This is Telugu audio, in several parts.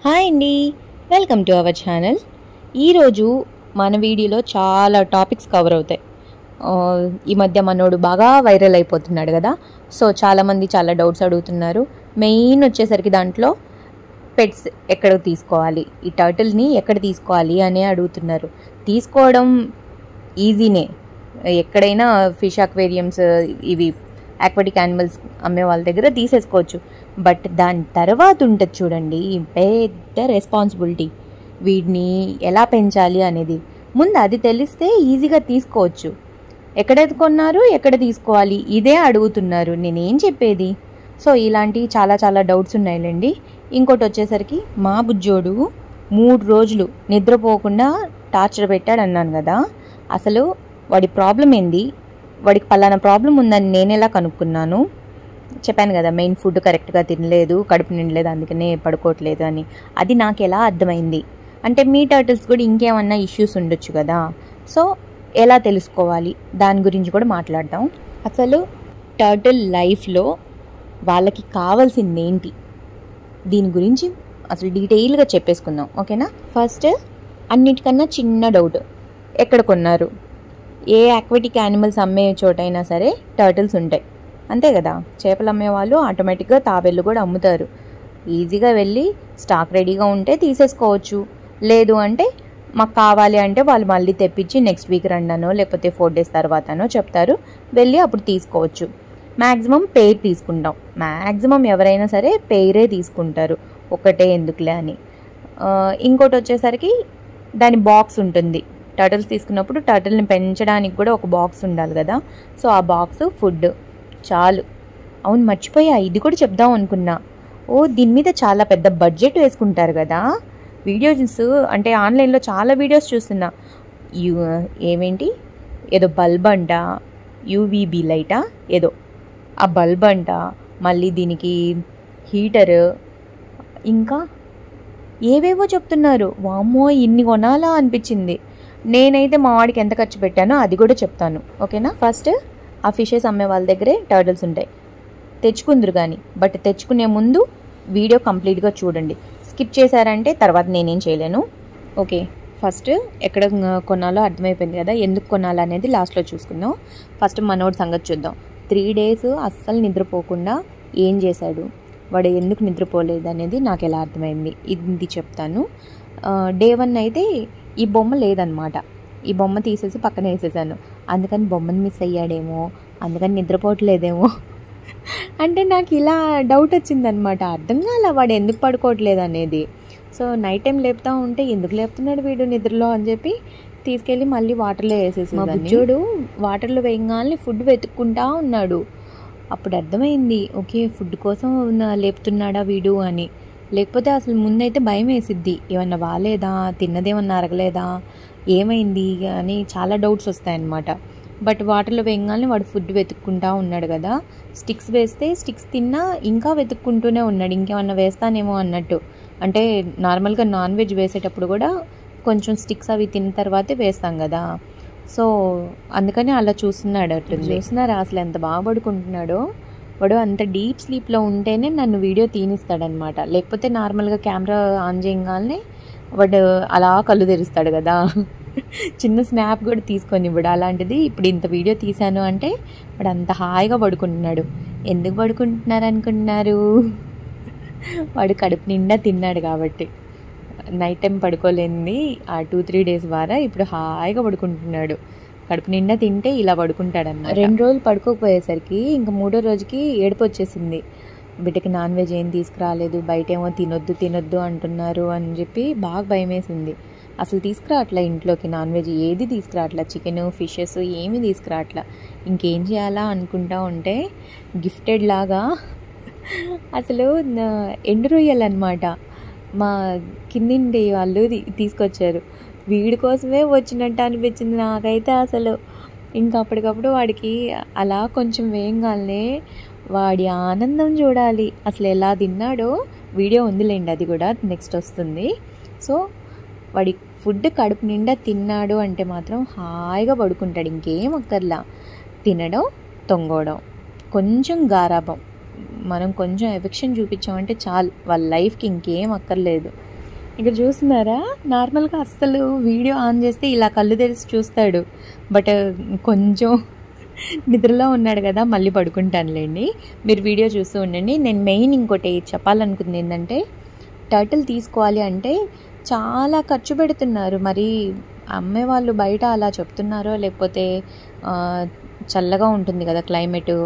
హాయ్ అండి, వెల్కమ్ టు అవర్ ఛానల్. ఈరోజు మన వీడియోలో చాలా టాపిక్స్ కవర్ అవుతాయి. ఈ మధ్య మనోడు బాగా వైరల్ అయిపోతున్నాడు కదా. సో చాలామంది చాలా డౌట్స్ అడుగుతున్నారు. మెయిన్ వచ్చేసరికి దాంట్లో పెట్స్ ఎక్కడ తీసుకోవాలి, ఈ టర్టిల్ని ఎక్కడ తీసుకోవాలి అని అడుగుతున్నారు. తీసుకోవడం ఈజీనే, ఎక్కడైనా ఫిష్ అక్వేరియంస్ ఇవి ఆక్వాటిక్ యానిమల్స్ అమ్మే వాళ్ళ దగ్గర తీసేసుకోవచ్చు. బట్ దాని తర్వాత ఉంటుంది చూడండి పెద్ద రెస్పాన్సిబిలిటీ, వీడిని ఎలా పెంచాలి అనేది. ముందు అది తెలిస్తే ఈజీగా తీసుకోవచ్చు. ఎక్కడ కొన్నారు, ఎక్కడ తీసుకోవాలి, ఇదే అడుగుతున్నారు. నేనేం చెప్పేది? సో ఇలాంటి చాలా చాలా డౌట్స్ ఉన్నాయిలేండి. ఇంకోటి వచ్చేసరికి మా బుజ్జోడు 3 రోజులు నిద్రపోకుండా టార్చర్ పెట్టాడు అన్నాను కదా. అసలు వాడి ప్రాబ్లం ఏంది, వాడికి పలానా ప్రాబ్లం ఉందని నేను ఎలా కనుక్కున్నాను? చెప్పాను కదా, మెయిన్ ఫుడ్ కరెక్ట్గా తినలేదు, కడుపు నిండలేదు, అందుకనే పడుకోవట్లేదు అని. అది నాకు ఎలా అర్థమైంది అంటే, మీ టర్టిల్స్ కూడా ఇంకేమన్నా ఇష్యూస్ ఉండొచ్చు కదా. సో ఎలా తెలుసుకోవాలి దాని గురించి కూడా మాట్లాడదాం. అసలు టర్టిల్ లైఫ్లో వాళ్ళకి కావాల్సింది ఏంటి, దీని గురించి అసలు డీటెయిల్గా చెప్పేసుకుందాం, ఓకేనా? ఫస్ట్ అన్నిటికన్నా చిన్న డౌట్, ఎక్కడ కొన్నారు? ఏ ఆక్వాటిక్ యానిమల్స్ అమ్మే చోటైనా సరే టర్టిల్స్ ఉంటాయి, అంతే కదా. చేపలు అమ్మేవాళ్ళు ఆటోమేటిక్గా తాబేళ్ళు కూడా అమ్ముతారు. ఈజీగా వెళ్ళి స్టాక్ రెడీగా ఉంటే తీసేసుకోవచ్చు. లేదు అంటే మాకు కావాలి అంటే వాళ్ళు మళ్ళీ తెప్పించి నెక్స్ట్ వీక్ రండనో లేకపోతే 4 days తర్వాతనో చెప్తారు, వెళ్ళి అప్పుడు తీసుకోవచ్చు. మ్యాక్సిమం పెయిర్ తీసుకుంటాం, మ్యాక్సిమం ఎవరైనా సరే పెయిరే తీసుకుంటారు, ఒకటే ఎందుకులే అని. ఇంకోటి వచ్చేసరికి దాని బాక్స్ ఉంటుంది. టర్టిల్స్ తీసుకున్నప్పుడు టర్టిల్ని పెంచడానికి కూడా ఒక బాక్స్ ఉండాలి కదా. సో ఆ బాక్స్, ఫుడ్ చాలు. అవును, మర్చిపోయా, ఇది కూడా చెప్దాం అనుకున్నా. దీని మీద చాలా పెద్ద బడ్జెట్ వేసుకుంటారు కదా. వీడియోస్ అంటే ఆన్లైన్లో చాలా వీడియోస్ చూస్తున్నా. ఏమేంటి ఏదో బల్బ్ అంట, యూవీబీ లైటా ఏదో, ఆ బల్బ్ అంట, మళ్ళీ దీనికి హీటరు, ఇంకా ఏవేవో చెప్తున్నారు. వామ్మో, ఇన్ని కొనాలా అనిపించింది. నేనైతే మా వాడికి ఎంత ఖర్చు పెట్టానో అది కూడా చెప్తాను, ఓకేనా? ఫస్ట్ ఆ ఫిషెస్ అమ్మే వాళ్ళ దగ్గరే టర్టిల్స్ ఉంటాయి, తెచ్చుకుందరు కానీ. బట్ తెచ్చుకునే ముందు వీడియో కంప్లీట్గా చూడండి. స్కిప్ చేశారంటే తర్వాత నేనేం చేయలేను, ఓకే? ఫస్ట్ ఎక్కడ కొనాలో అర్థమైపోయింది కదా, ఎందుకు కొనాలనేది లాస్ట్లో చూసుకుందాం. ఫస్ట్ మనోడి సంగతి చూద్దాం. 3 days అస్సలు నిద్రపోకుండా ఏం చేశాడు, వాడు ఎందుకు నిద్రపోలేదు అనేది నాకు ఎలా అర్థమైంది, ఇది చెప్తాను. Day 1 అయితే ఈ బొమ్మ లేదనమాట. ఈ బొమ్మ తీసేసి పక్కన వేసేసాను. అందుకని బొమ్మను మిస్ అయ్యాడేమో, అందుకని నిద్రపోవట్లేదేమో అంటే నాకు ఇలా డౌట్ వచ్చిందనమాట. అర్థం కాల వాడు ఎందుకు పడుకోవట్లేదు అనేది. సో నైట్ టైం లేపుతా ఉంటే ఎందుకు లేపుతున్నాడు వీడు నిద్రలో అని చెప్పి తీసుకెళ్ళి మళ్ళీ వాటర్లో వేసేసి, మా బుజ్జోడు వాటర్లో వేయగానే ఫుడ్ వెతుక్కుంటా ఉన్నాడు. అప్పుడు అర్థమైంది, ఓకే ఫుడ్ కోసం లేపుతున్నాడా వీడు అని. లేకపోతే అసలు ముందైతే భయం వేసిద్ది, ఏమన్నా బాగాలేదా, తిన్నదేమన్నా అరగలేదా, ఏమైంది అని చాలా డౌట్స్ వస్తాయన్నమాట. బట్ వాటర్లో వేయగానే వాడు ఫుడ్ వెతుక్కుంటా ఉన్నాడు కదా. స్టిక్స్ వేస్తే స్టిక్స్ తిన్నా ఇంకా వెతుక్కుంటూనే ఉన్నాడు, ఇంకేమన్నా వేస్తానేమో అన్నట్టు. అంటే నార్మల్గా నాన్ వెజ్ వేసేటప్పుడు కూడా కొంచెం స్టిక్స్ అవి తిన్న తర్వాతే వేస్తాం కదా. సో అందుకని అలా చూస్తున్నాడు. చూస్తున్నారా అసలు ఎంత బాగా పడుకుంటున్నాడో. వాడు అంత డీప్ స్లీప్లో ఉంటేనే నన్ను వీడియో తీనిస్తాడనమాట. లేకపోతే నార్మల్గా కెమెరా ఆన్ చేయగానే వాడు అలా కళ్ళు తెరుస్తాడు కదా. చిన్న స్నాప్ కూడా తీసుకొని ఇవ్వడు. అలాంటిది ఇప్పుడు ఇంత వీడియో తీశాను అంటే వాడు అంత హాయిగా పడుకుంటున్నాడు. ఎందుకు పడుకుంటున్నారు అనుకుంటున్నారు? వాడు కడుపు నిండా తిన్నాడు కాబట్టి. నైట్ టైం పడుకోలేనిది ఆ 2-3 days ద్వారా ఇప్పుడు హాయిగా పడుకుంటున్నాడు. కడుపు నిండా తింటే ఇలా పడుకుంటాడన్నమాట. 2 రోజులు పడుకోకపోయేసరికి ఇంకా 3వ రోజుకి ఏడుపు వచ్చేసింది. బిడ్డకి నాన్ వెజ్ ఏం తీసుకురాలేదు, బయట ఏమో తినొద్దు అంటున్నారు అని చెప్పి బాగా భయం వేసింది. అసలు తీసుకురావట్లా ఇంట్లోకి, నాన్ వెజ్ ఏది తీసుకురావట్లా, చికెన్ ఫిషెస్ ఏమీ తీసుకురావట్లా. ఇంకేం చేయాలా అనుకుంటా ఉంటే గిఫ్టెడ్ లాగా అసలు ఎండు రొయ్యలన్నమాట మా కిందింటి వాళ్ళు తీసుకొచ్చారు. వీడి కోసమే వచ్చినట్టు అనిపించింది నాకైతే అసలు. ఇంకా అప్పటికప్పుడు వాడికి అలా కొంచెం వేయంగానే వాడి ఆనందం చూడాలి. అసలు ఎలా తిన్నాడో వీడియో ఉందిలేండి, అది కూడా నెక్స్ట్ వస్తుంది. సో వాడి ఫుడ్ కడుపు నిండా తిన్నాడు అంటే మాత్రం హాయిగా పడుకుంటాడు, ఇంకేం అక్కర్లా. తినడం, తొంగోవడం, కొంచెం గారాబం, మనం కొంచెం ఎఫెక్షన్ చూపించామంటే చాలు, వాళ్ళ లైఫ్కి ఇంకేం అక్కర్లేదు. ఇక్కడ చూస్తున్నారా, నార్మల్గా అస్సలు వీడియో ఆన్ చేస్తే ఇలా కళ్ళు తెరిచి చూస్తాడు. బట్ కొంచెం నిద్రలో ఉన్నాడు కదా, మళ్ళీ పడుకుంటానులేండి. మీరు వీడియో చూస్తూ ఉండండి. నేను మెయిన్ ఇంకోటి చెప్పాలనుకుంది ఏంటంటే, టర్టిల్ తీసుకోవాలి అంటే చాలా ఖర్చు పెడుతున్నారు. మరి అమ్మే వాళ్ళు బయట అలా చెప్తున్నారో, లేకపోతే చల్లగా ఉంటుంది కదా క్లైమేట్,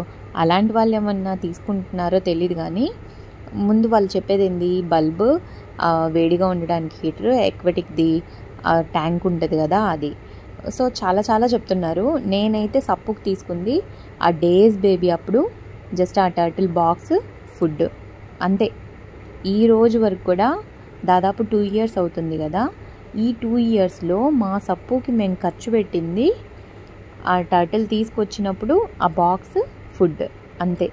అలాంటి వాళ్ళు ఏమన్నా తీసుకుంటున్నారో తెలియదు. కానీ ముందు వాళ్ళు చెప్పేది ఏంది, బల్బు, వేడిగా ఉండడానికి హీటర్, ఎక్వటిక్ది ట్యాంక్ ఉంటుంది కదా అది. సో చాలా చాలా చెప్తున్నారు. నేనైతే సప్పుకు తీసుకుంది ఆ డేస్ బేబీ అప్పుడు జస్ట్ ఆ టర్టిల్ బాక్స్, ఫుడ్ అంతే. ఈ రోజు వరకు కూడా దాదాపు 2 years అవుతుంది కదా. ఈ 2 yearsలో మా సప్పుకి మేము ఖర్చు పెట్టింది ఆ టర్టిల్ తీసుకొచ్చినప్పుడు ఆ బాక్స్, ఫుడ్ అంతే.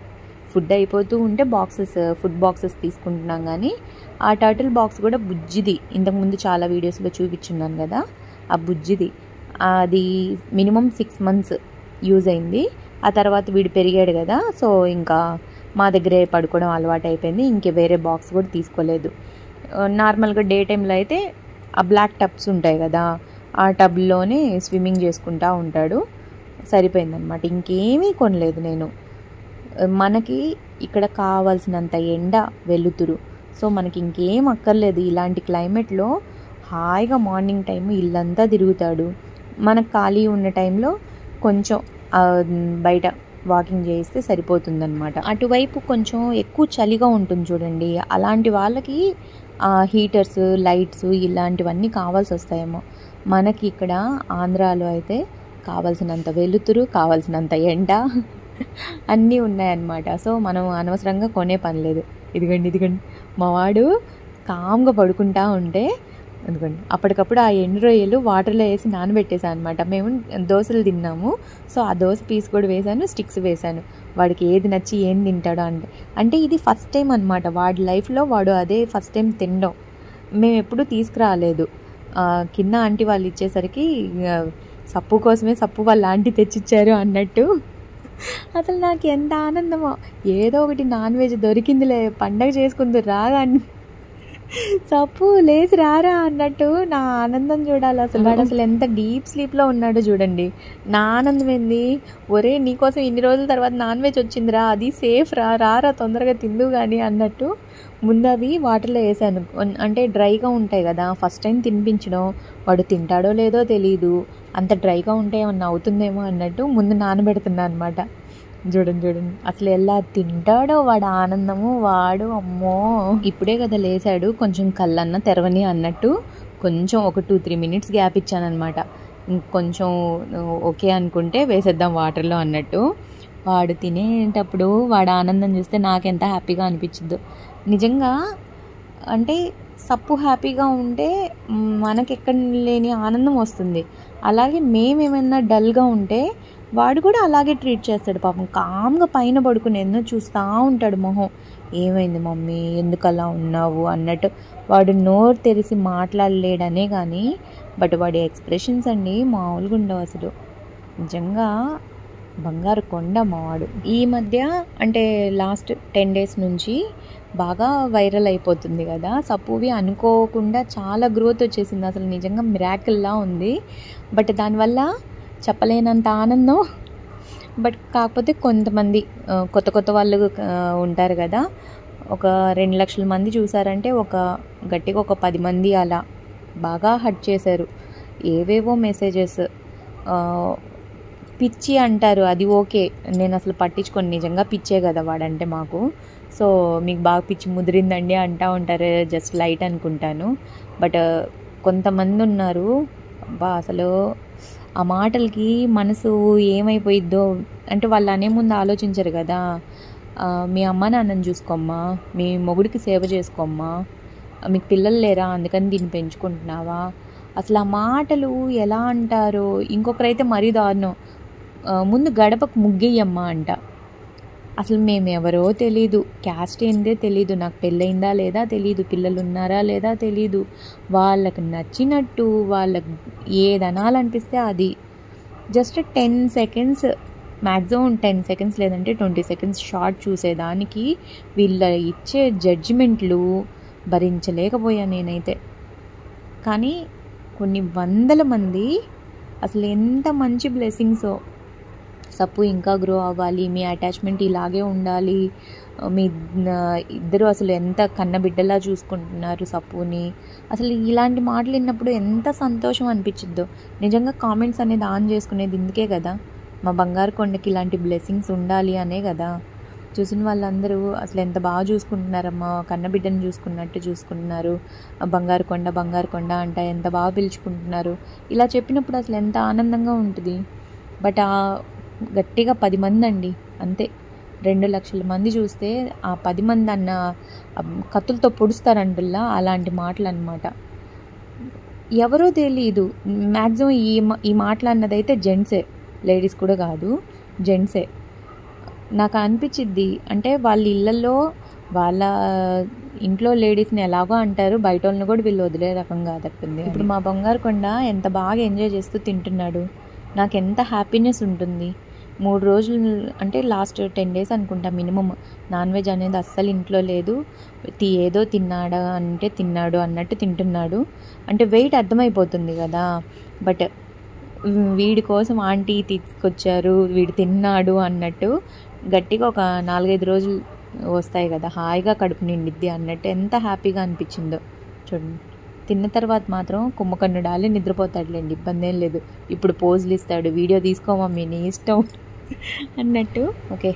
ఫుడ్ అయిపోతూ ఉంటే ఫుడ్ బాక్సెస్ తీసుకుంటున్నాం. కానీ ఆ టర్టిల్ బాక్స్ కూడా బుజ్జిది, ఇంతకుముందు చాలా వీడియోస్లో చూపించున్నాను కదా, ఆ బుజ్జిది. అది మినిమం 6 months యూజ్ అయింది. ఆ తర్వాత వీడు పెరిగాడు కదా, సో ఇంకా మా దగ్గరే పడుకోవడం అలవాటు అయిపోయింది. ఇంకే వేరే బాక్స్ కూడా తీసుకోలేదు. నార్మల్గా డే టైంలో అయితే ఆ బ్లాక్ టబ్స్ ఉంటాయి కదా, ఆ టబ్లోనే స్విమ్మింగ్ చేసుకుంటూ ఉంటాడు. సరిపోయిందనమాట. ఇంకేమీ కొనలేదు నేను. మనకి ఇక్కడ కావాల్సినంత ఎండ, వెలుతురు, సో మనకి ఇంకేం అక్కర్లేదు. ఇలాంటి క్లైమేట్లో హాయిగా మార్నింగ్ టైము ఇల్లంతా తిరుగుతాడు. మనకు ఖాళీ ఉన్న టైంలో కొంచెం బయట వాకింగ్ చేస్తే సరిపోతుందన్నమాట. అటువైపు కొంచెం ఎక్కువ చలిగా ఉంటుంది చూడండి, అలాంటి వాళ్ళకి హీటర్స్, లైట్స్ ఇలాంటివన్నీ కావాల్సి వస్తాయేమో. మనకి ఇక్కడ ఆంధ్రాలో అయితే కావాల్సినంత వెలుతురు, కావాల్సినంత ఎండ అన్నీ ఉన్నాయన్నమాట. సో మనం అనవసరంగా కొనే పని లేదు. ఇదిగోండి మా వాడు కామ్గా పడుకుంటా ఉంటే, ఎందుకండి అప్పటికప్పుడు ఆ ఎండు రొయ్యలు వాటర్లో వేసి నానబెట్టేసాను అనమాట. మేము దోశలు తిన్నాము, సో ఆ దోశ పీస్ కూడా వేసాను, స్టిక్స్ వేసాను. వాడికి ఏది నచ్చి ఏం తింటాడో అంటే ఇది ఫస్ట్ టైం అనమాట వాడి లైఫ్లో. వాడు అదే ఫస్ట్ టైం తినడం. మేము ఎప్పుడూ తీసుకురాలేదు. కింద ఆంటీ వాళ్ళు ఇచ్చేసరికి సప్పు కోసమే సప్పు వాళ్ళ ఆంటీ తెచ్చిచ్చారు అన్నట్టు. అసలు నాకు ఎంత ఆనందమో, ఏదో ఒకటి నాన్ వెజ్ దొరికిందిలే, పండగ చేసుకుంది రాగా సప్పు లేచి రారా అన్నట్టు నా ఆనందం చూడాలి. వాడు అసలు ఎంత డీప్ స్లీప్లో ఉన్నాడో చూడండి. నా ఆనందం ఏంది, ఒరే నీకోసం ఇన్ని రోజుల తర్వాత నాన్ వెజ్ వచ్చిందిరా, అది సేఫ్ రారా తొందరగా తిందు కానీ అన్నట్టు ముందు అవి వాటర్లో వేసాను. అంటే డ్రైగా ఉంటాయి కదా, ఫస్ట్ టైం తినిపించడం, వాడు తింటాడో లేదో తెలీదు, అంత డ్రైగా ఉంటే ఏమన్నా అవుతుందేమో అన్నట్టు ముందు నానబెడుతున్నా అనమాట. చూడండి అసలు ఎలా తింటాడో వాడు ఆనందము. వాడు అమ్మో ఇప్పుడే కదా లేసాడు, కొంచెం కళ్ళన్నా తెరవని అన్నట్టు కొంచెం ఒక 2-3 minutes గ్యాప్ ఇచ్చానమాట. ఇంకొంచెం ఓకే అనుకుంటే వేసేద్దాం వాటర్లో అన్నట్టు. వాడు తినేటప్పుడు వాడు ఆనందం చూస్తే నాకెంత హ్యాపీగా అనిపించద్దు నిజంగా. అంటే సప్పు హ్యాపీగా ఉంటే మనకెక్కడ లేని ఆనందం వస్తుంది. అలాగే మేమేమైనా డల్గా ఉంటే వాడు కూడా అలాగే ట్రీట్ చేస్తాడు. పాపం కామ్గా పైన పడుకుని ఎన్నో చూస్తూ ఉంటాడు మొహం. ఏమైంది మమ్మీ, ఎందుకు అలా ఉన్నావు అన్నట్టు. వాడు నోరు తెరిసి మాట్లాడలేడనే కానీ బట్ వాడి ఎక్స్ప్రెషన్స్ అండి మామూలుగా ఉండవు అసలు. నిజంగా బంగారు కొండ మావాడు. ఈ మధ్య అంటే లాస్ట్ 10 days నుంచి బాగా వైరల్ అయిపోతుంది కదా సప్పువి. అనుకోకుండా చాలా గ్రోత్ వచ్చేసింది. అసలు నిజంగా మిరాకిల్లా ఉంది. బట్ దానివల్ల చెప్పలేనంత ఆనందం. బట్ కాకపోతే కొంతమంది కొత్త వాళ్ళు ఉంటారు కదా, ఒక 2 లక్షల మంది చూసారంటే గట్టిగా ఒక 10 మంది అలా బాగా హర్ట్ చేశారు. ఏవేవో మెసేజెస్, పిచ్చి అంటారు, అది ఓకే, నేను అసలు పట్టించుకోను. నిజంగా పిచ్చే కదా వాడంటే మాకు. సో మీకు బాగా పిచ్చి ముదిరిందండి అంటూ ఉంటారు, జస్ట్ లైట్ అనుకుంటాను. బట్ కొంతమంది ఉన్నారు అసలు ఆ మాటలకి మనసు ఏమైపోయిద్దో. అంటే వాళ్ళు అనే ముందు ఆలోచించరు కదా, మీ అమ్మ నాన్నని చూసుకోమ్మా, మీ మొగుడికి సేవ చేసుకోమ్మా, మీకు పిల్లలు లేరా అందుకని దీన్ని పెంచుకుంటున్నావా. అసలు ఆ మాటలు ఎలా అంటారో. ఇంకొకరైతే మరీ దారుణం, ముందు గడపకు ముగ్గేయమ్మా అంట. అసలు మేము ఎవరో తెలీదు, క్యాస్ట్ ఏందే తెలీదు, నాకు పెళ్ళయిందా లేదా తెలీదు, పిల్లలు ఉన్నారా లేదా తెలీదు, వాళ్ళకి నచ్చినట్టు వాళ్ళకి ఏదనాలనిపిస్తే అది జస్ట్ 10 seconds, మ్యాక్సిమం 10 seconds లేదంటే 20 seconds షార్ట్ చూసేదానికి వీళ్ళ ఇచ్చే జడ్జిమెంట్లు భరించలేకపోయా నేనైతే. కానీ కొన్ని వందల మంది అసలు ఎంత మంచి బ్లెస్సింగ్సో, సప్పు ఇంకా గ్రో అవ్వాలి, మీ అటాచ్మెంట్ ఇలాగే ఉండాలి, మీ ఇద్దరు అసలు ఎంత కన్నబిడ్డలా చూసుకుంటున్నారు సప్పుని, అసలు ఇలాంటి మాటలు విన్నప్పుడు ఎంత సంతోషం అనిపించిద్దో. నిజంగా కామెంట్స్ అనేది ఆన్ చేసుకునేది ఇందుకే కదా, మా బంగారు కొండకి ఇలాంటి బ్లెస్సింగ్స్ ఉండాలి అనే కదా. చూసిన వాళ్ళందరూ అసలు ఎంత బాగా చూసుకుంటున్నారమ్మా, కన్నబిడ్డను చూసుకున్నట్టు చూసుకుంటున్నారు, బంగారు కొండ అంట ఎంత బాగా పిలుచుకుంటున్నారు. ఇలా చెప్పినప్పుడు అసలు ఎంత ఆనందంగా ఉంటుంది. బట్ గట్టిగా 10 మంది అండి అంతే, 2 లక్షల మంది చూస్తే ఆ 10 మంది అన్న కత్తులతో పొడుస్తారంటుల్లా అలాంటి మాటలు అన్నమాట. ఎవరో తెలియదు, మ్యాక్సిమం ఈ మాటలు అన్నదైతే జెంట్సే, లేడీస్ కూడా కాదు, జెంట్సే. నాకు అనిపించిద్ది అంటే వాళ్ళ ఇళ్ళల్లో వాళ్ళ ఇంట్లో లేడీస్ని ఎలాగో అంటారు, బయట వాళ్ళని కూడా వీళ్ళు వదిలే రకం కాదట్టుంది. ఇప్పుడు మా బంగారు కొండ ఎంత బాగా ఎంజాయ్ చేస్తూ తింటున్నాడు, నాకు ఎంత హ్యాపీనెస్ ఉంటుంది. 3 రోజులు అంటే లాస్ట్ 10 days అనుకుంటా మినిమం నాన్ వెజ్ అనేది అస్సలు ఇంట్లో లేదు. ఏదో తిన్నాడు అన్నట్టు తింటున్నాడు. అంటే వెయిట్ అర్థమైపోతుంది కదా. బట్ వీడి కోసం ఆంటీ తీసుకొచ్చారు, వీడు తిన్నాడు అన్నట్టు గట్టిగా ఒక 4-5 రోజులు వస్తాయి కదా, హాయిగా కడుపు నిండిద్ది అన్నట్టు ఎంత హ్యాపీగా అనిపించిందో చూడండి. తిన్న తర్వాత మాత్రం కుమ్మకన్ను డాలి నిద్రపోతాడులేండి, ఇబ్బంది ఏం లేదు. ఇప్పుడు పోజులు ఇస్తాడు, వీడియో తీసుకోమమ్మీ నీ ఇష్టం అన్నట్టు. ఓకే,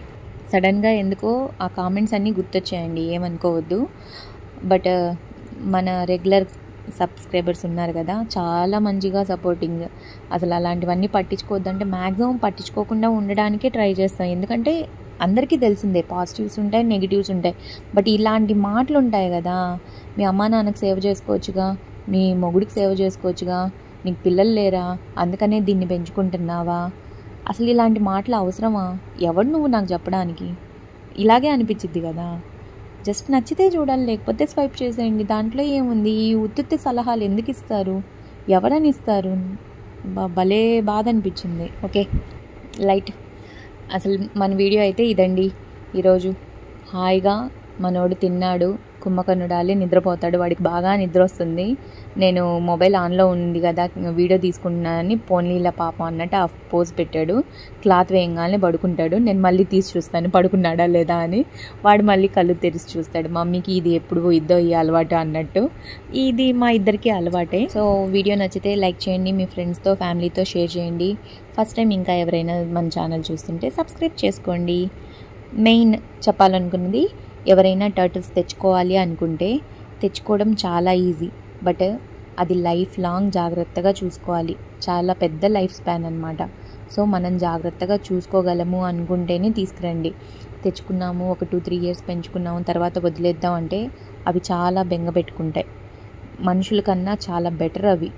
సడన్గా ఎందుకో ఆ కామెంట్స్ అన్నీ గుర్తొచ్చాయండి, ఏమనుకోవద్దు. బట్ మన రెగ్యులర్ సబ్స్క్రైబర్స్ ఉన్నారు కదా, చాలా మంచిగా సపోర్టింగ్. అసలు అలాంటివన్నీ పట్టించుకోవద్దంటే మ్యాక్సిమం పట్టించుకోకుండా ఉండడానికే ట్రై చేస్తాం. ఎందుకంటే అందరికీ తెలిసిందే పాజిటివ్స్ ఉంటాయి, నెగిటివ్స్ ఉంటాయి. బట్ ఇలాంటి మాటలు ఉంటాయి కదా, మీ అమ్మా నాన్నకు సేవ చేసుకోవచ్చుగా, మీ మొగుడికి సేవ చేసుకోవచ్చుగా, నీకు పిల్లలు లేరా అందుకనే దీన్ని పెంచుకుంటున్నావా, అసలు ఇలాంటి మాటలు అవసరమా, ఎవడు నువ్వు నాకు చెప్పడానికి, ఇలాగే అనిపించిద్ది కదా. జస్ట్ నచ్చితే చూడాలి, లేకపోతే స్వైప్ చేసేయండి, దాంట్లో ఏముంది. ఈ ఉత్తుత్తి సలహాలు ఎందుకు ఇస్తారు, ఎవరని ఇస్తారు, భలే బాధ అనిపించింది. Okay, light. అసలు మన వీడియో అయితే ఇదండి ఈరోజు. హాయిగా మనోడు తిన్నాడు, కుమ్మకన్నుడాలి నిద్రపోతాడు, వాడికి బాగా నిద్ర వస్తుంది. నేను మొబైల్ ఆన్లో ఉంది కదా వీడియో తీసుకుంటున్నానని పోన్లీలా పాపం అన్నట్టు ఆ పోజ్ పెట్టాడు. క్లాత్ వేయంగానే పడుకుంటాడు, నేను మళ్ళీ తీసి చూస్తాను పడుకున్నాడా లేదా అని. వాడు మళ్ళీ కళ్ళు తెరిచి చూస్తాడు, మమ్మీకి ఇది ఎప్పుడు ఇద్దో ఈ అలవాటు అన్నట్టు. ఇది మా ఇద్దరికి అలవాటే. సో వీడియో నచ్చితే లైక్ చేయండి, మీ ఫ్రెండ్స్తో ఫ్యామిలీతో షేర్ చేయండి. ఫస్ట్ టైం ఇంకా ఎవరైనా మన ఛానల్ చూస్తుంటే సబ్స్క్రైబ్ చేసుకోండి. మెయిన్ చెప్పాలనుకున్నది, ఎవరైనా టర్టిల్స్ తెచ్చుకోవాలి అనుకుంటే తెచ్చుకోవడం చాలా ఈజీ, బట్ అది లైఫ్ లాంగ్ జాగ్రత్తగా చూసుకోవాలి. చాలా పెద్ద లైఫ్ స్పాన్ అనమాట. సో మనం జాగ్రత్తగా చూసుకోగలము అనుకుంటేనే తీసుకురండి. తెచ్చుకున్నాము, ఒక 2-3 years పెంచుకున్నాము, తర్వాత వదిలేద్దాం అంటే అవి చాలా బెంగ పెట్టుకుంటాయి. మనుషుల కన్నా చాలా బెటర్ అవి,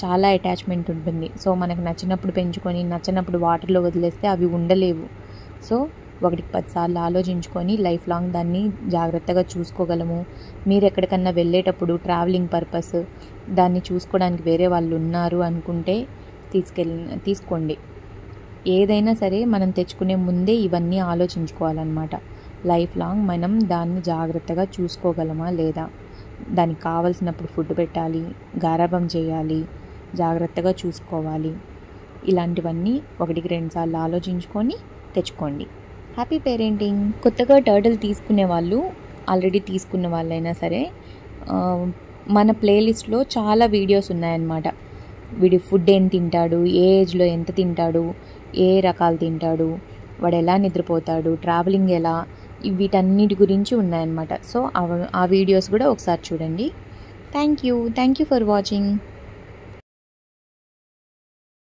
చాలా అటాచ్మెంట్ ఉంటుంది. సో మనకు నచ్చినప్పుడు పెంచుకొని నచ్చినప్పుడు వాటర్లో వదిలేస్తే అవి ఉండలేవు. సో 1-10 సార్లు ఆలోచించుకొని లైఫ్ లాంగ్ దాన్ని జాగ్రత్తగా చూసుకోగలము. మీరు ఎక్కడికన్నా వెళ్ళేటప్పుడు ట్రావెలింగ్ పర్పస్ దాన్ని చూసుకోవడానికి వేరే వాళ్ళు ఉన్నారు అనుకుంటే తీసుకోండి. ఏదైనా సరే మనం తెచ్చుకునే ముందే ఇవన్నీ ఆలోచించుకోవాలన్నమాట. లైఫ్ లాంగ్ మనం దాన్ని జాగ్రత్తగా చూసుకోగలమా లేదా, దానికి కావాల్సినప్పుడు ఫుడ్ పెట్టాలి, గారాబం చేయాలి, జాగ్రత్తగా చూసుకోవాలి. ఇలాంటివన్నీ 1-2 సార్లు ఆలోచించుకొని తెచ్చుకోండి. Happy parenting. కొత్తగా టర్టిల్ తీసుకునే వాళ్ళు, ఆల్రెడీ తీసుకున్న వాళ్ళైనా సరే, మన ప్లేలిస్ట్లో చాలా వీడియోస్ ఉన్నాయన్నమాట. వీడి ఫుడ్ ఏం తింటాడు, ఏ ఏజ్లో ఎంత తింటాడు, ఏ రకాలు తింటాడు, వాడు ఎలా నిద్రపోతాడు, ట్రావెలింగ్ ఎలా, వీటన్నిటి గురించి ఉన్నాయన్నమాట. సో ఆ వీడియోస్ కూడా ఒకసారి చూడండి. Thank you for watching.